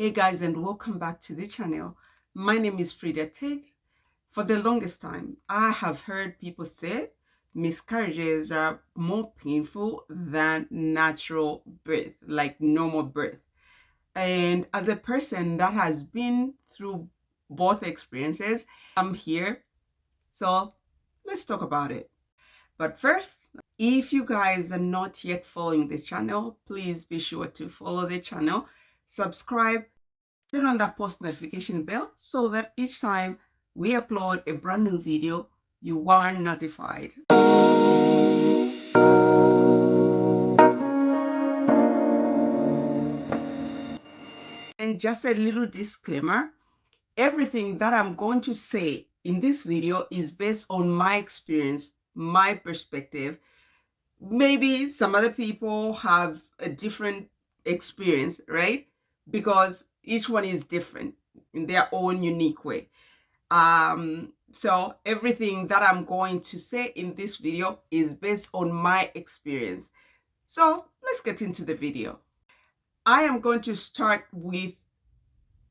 Hey guys, and welcome back to the channel. My name is Frida Tate. For the longest time, I have heard people say miscarriages are more painful than natural birth, like normal birth. And as a person that has been through both experiences, I'm here. So let's talk about it. But first, if you guys are not yet following this channel, please be sure to follow the channel, subscribe, turn on that post notification bell so that each time we upload a brand new video, you are notified. And just a little disclaimer, everything that I'm going to say in this video is based on my experience, my perspective. Maybe some other people have a different experience, right? Because each one is different in their own unique way. So everything that I'm going to say in this video is based on my experience. So let's get into the video. I am going to start with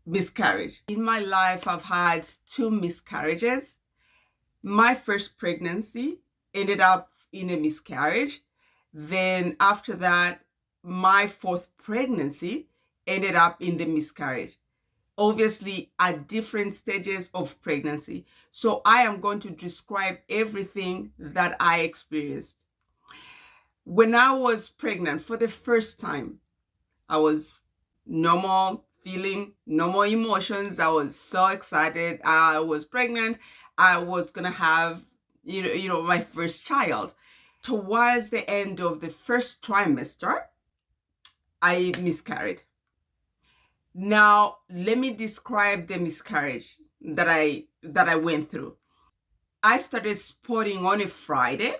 miscarriage. In my life, I've had 2 miscarriages. My first pregnancy ended up in a miscarriage. Then after that, my 4th pregnancy ended up in the miscarriage. Obviously at different stages of pregnancy. So I am going to describe everything that I experienced. When I was pregnant for the first time, I was normal feeling, normal emotions. I was so excited. I was pregnant. I was going to have, my first child. Towards the end of the first trimester, I miscarried. Now, let me describe the miscarriage that I went through. I started sporting on a Friday,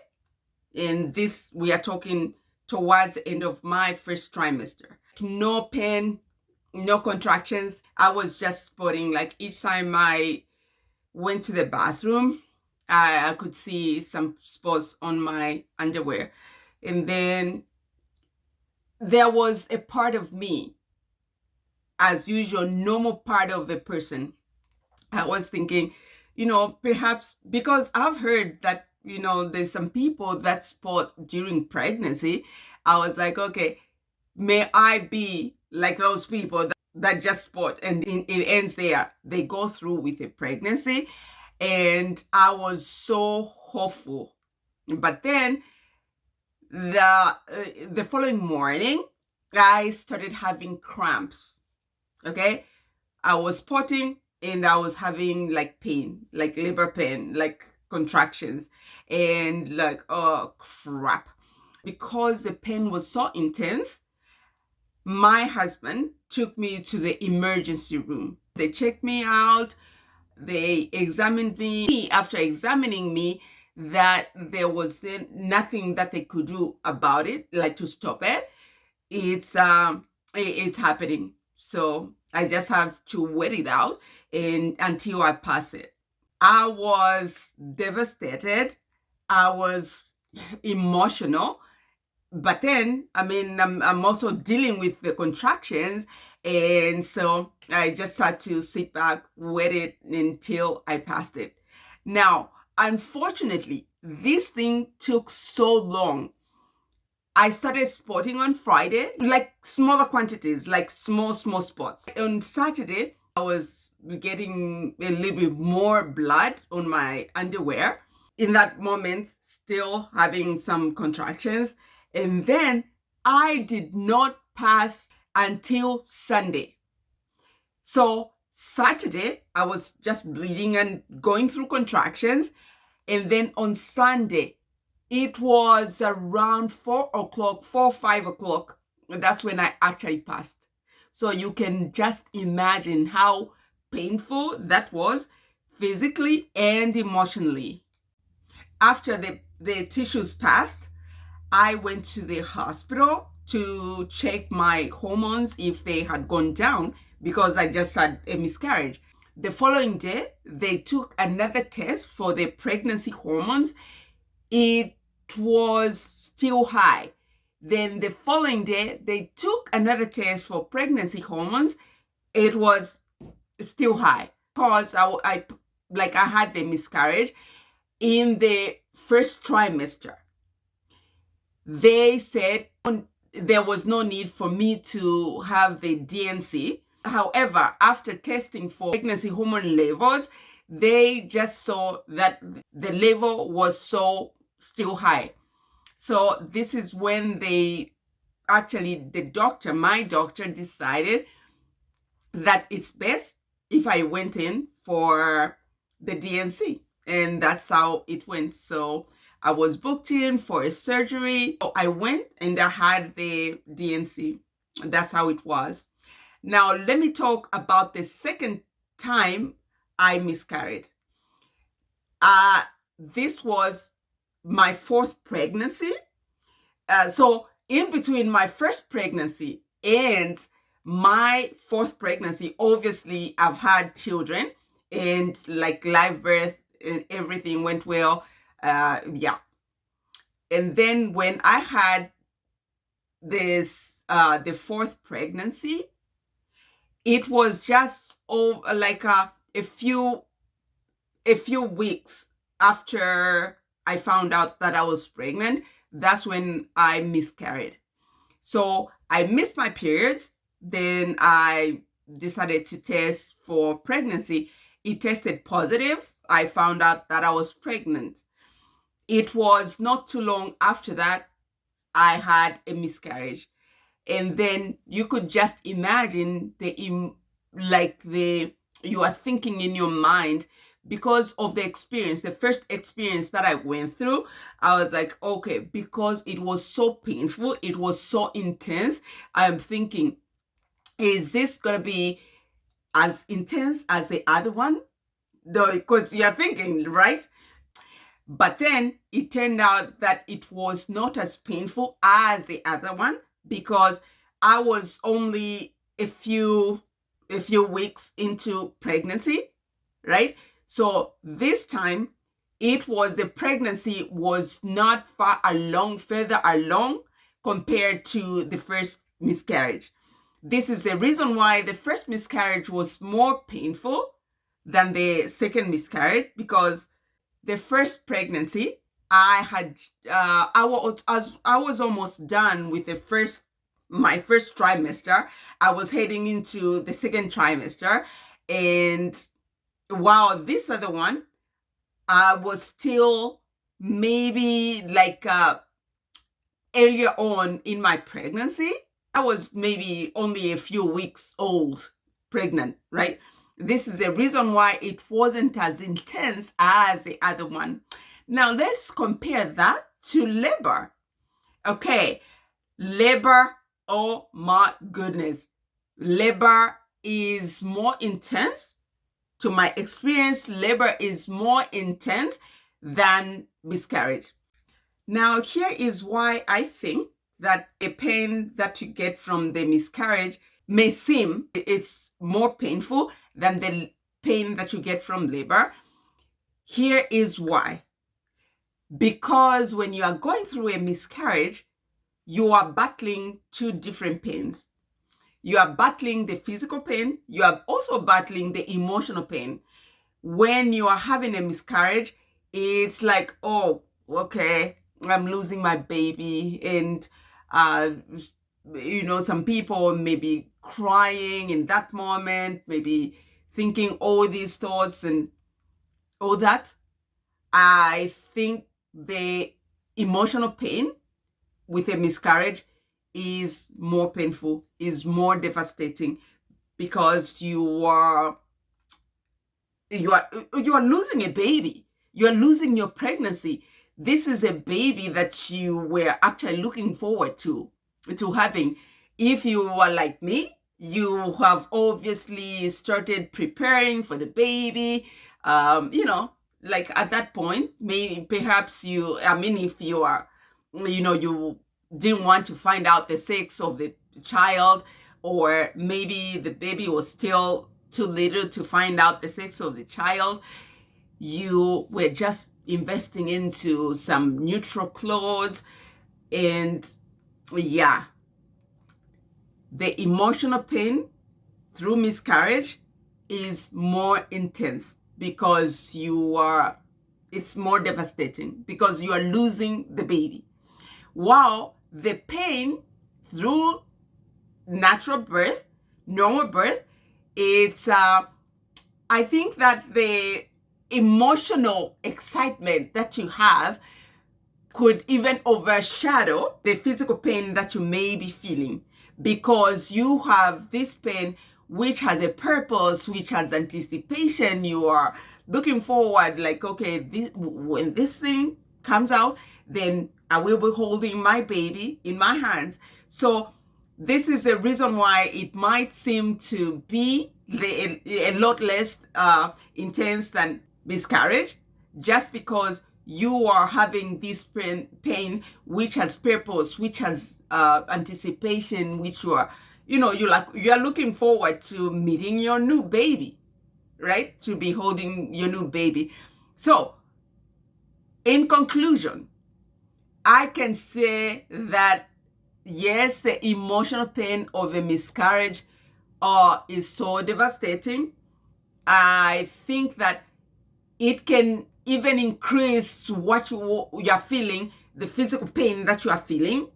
and this we are talking towards the end of my first trimester. No pain, no contractions. I was just sporting. Like each time I went to the bathroom, I could see some spots on my underwear. And then there was a part of me, as usual, normal part of a person. I was thinking, perhaps because I've heard that, there's some people that sport during pregnancy. I was like, okay, may I be like those people that just sport and it ends there. They go through with a pregnancy. And I was so hopeful. But then the following morning, I started having cramps. Okay. I was spotting and I was having like pain, like labor pain, like contractions, and like, oh crap. Because the pain was so intense, my husband took me to the emergency room. They checked me out. They examined me. After examining me, that there was nothing that they could do about it, like to stop it. It's happening. So I just have to wait it out and until I pass it. I was devastated. I was emotional. But then, I'm also dealing with the contractions. And so I just had to sit back, wait it until I passed it. Now, unfortunately, this thing took so long. I started sporting on Friday, like smaller quantities, like small spots. On Saturday, I was getting a little bit more blood on my underwear. In that moment, still having some contractions. And then I did not pass until Sunday. So Saturday, I was just bleeding and going through contractions. And then on Sunday, it was around 4 o'clock, 5 o'clock. That's when I actually passed. So you can just imagine how painful that was physically and emotionally. After the tissues passed, I went to the hospital to check my hormones if they had gone down because I just had a miscarriage. The following day, they took another test for the pregnancy hormones. It was still high. Then the following day, they took another test for pregnancy hormones. it was still high because I had the miscarriage in the first trimester. They said there was no need for me to have the DNC. However, after testing for pregnancy hormone levels, they just saw that the level was so still high. So this is when my doctor decided that it's best if I went in for the DNC. And that's how it went. So I was booked in for a surgery. So I went and I had the DNC. That's how it was. Now, let me talk about the second time I miscarried. This was my fourth pregnancy. So in between my first pregnancy and my fourth pregnancy, obviously I've had children and like live birth and everything went well. Yeah. And then when I had the fourth pregnancy, it was just like a few weeks after I found out that I was pregnant. That's when I miscarried. So I missed my periods. Then I decided to test for pregnancy. It tested positive. I found out that I was pregnant. It was not too long after that I had a miscarriage. And then you could just imagine you are thinking in your mind because of the first experience that I went through. I was like, okay, because it was so painful, it was so intense, I'm thinking, is this gonna be as intense as the other one? Because you're thinking, right? But then it turned out that it was not as painful as the other one because I was only a few weeks into pregnancy, right? So this time the pregnancy was not further along compared to the first miscarriage. This is the reason why the first miscarriage was more painful than the second miscarriage, because the first pregnancy, I was almost done with my first trimester. I was heading into the second trimester, and wow, this other one, I was still maybe like earlier on in my pregnancy. I was maybe only a few weeks old pregnant, right? This is the reason why it wasn't as intense as the other one. Now let's compare that to labor. Okay, labor, oh my goodness. Labor is more intense. To my experience, labor is more intense than miscarriage. Now, here is why I think that the pain that you get from the miscarriage may seem it's more painful than the pain that you get from labor. Here is why. Because when you are going through a miscarriage, you are battling two different pains. You are battling the physical pain, you are also battling the emotional pain. When you are having a miscarriage, it's like, oh, okay, I'm losing my baby. And, some people may be crying in that moment, maybe thinking all these thoughts and all that. I think the emotional pain with a miscarriage is more painful, is more devastating, because you are losing a baby. You are losing your pregnancy. This is a baby that you were actually looking forward to having. If you are like me, you have obviously started preparing for the baby. Like at that point, maybe perhaps if you are, you didn't want to find out the sex of the child, or maybe the baby was still too little to find out the sex of the child. You were just investing into some neutral clothes, and yeah, the emotional pain through miscarriage is more intense because it's more devastating because you are losing the baby. While the pain through natural birth, normal birth, it's, I think that the emotional excitement that you have could even overshadow the physical pain that you may be feeling, because you have this pain which has a purpose, which has anticipation. You are looking forward, like, okay, when this thing comes out, then I will be holding my baby in my hands. So this is a reason why it might seem to be a lot less intense than miscarriage, just because you are having this pain which has purpose, which has anticipation, which you are, you are looking forward to meeting your new baby, right? To be holding your new baby. So in conclusion, I can say that yes, the emotional pain of a miscarriage is so devastating. I think that it can even increase what you're feeling, the physical pain that you are feeling.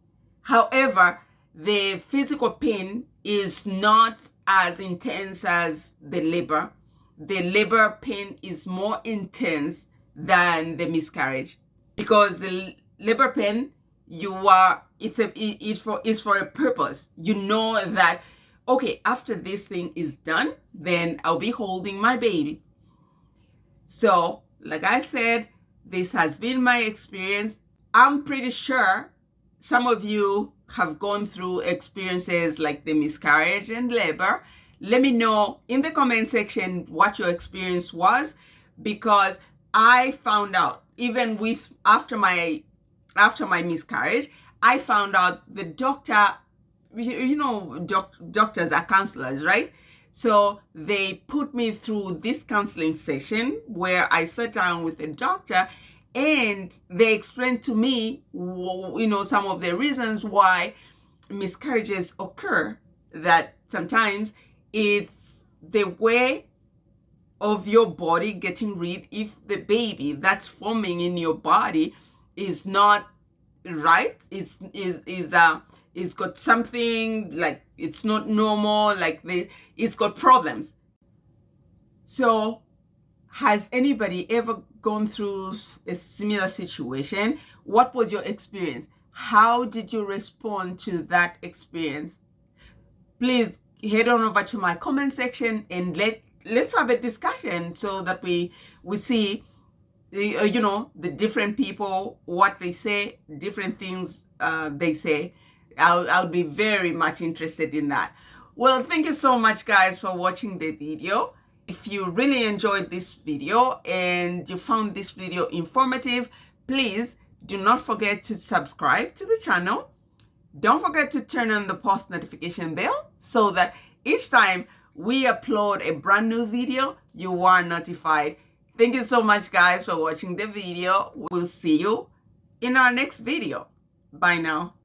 However, the physical pain is not as intense as the labor. The labor pain is more intense than the miscarriage, because the labor pain, it's for a purpose. You know that, okay, after this thing is done, then I'll be holding my baby. So, like I said, this has been my experience. I'm pretty sure some of you have gone through experiences like the miscarriage and labor. Let me know in the comment section what your experience was, because I found out, even after my miscarriage, I found out the doctor, doctors are counselors, right? So they put me through this counseling session where I sat down with a doctor, and they explained to me, some of the reasons why miscarriages occur. That sometimes it's the way of your body getting rid, if the baby that's forming in your body is not right, it's got something, like it's not normal, like it's got problems. So has anybody ever gone through a similar situation? What was your experience? How did you respond to that experience? Please head on over to my comment section and let's have a discussion, so that we see the different people, what they say, different things they say. I'll be very much interested in that. Well, thank you so much, guys, for watching the video. If you really enjoyed this video and you found this video informative, please do not forget to subscribe to the channel. Don't forget to turn on the post notification bell, so that each time we upload a brand new video, you are notified. Thank you so much, guys, for watching the video. We'll see you in our next video. Bye now.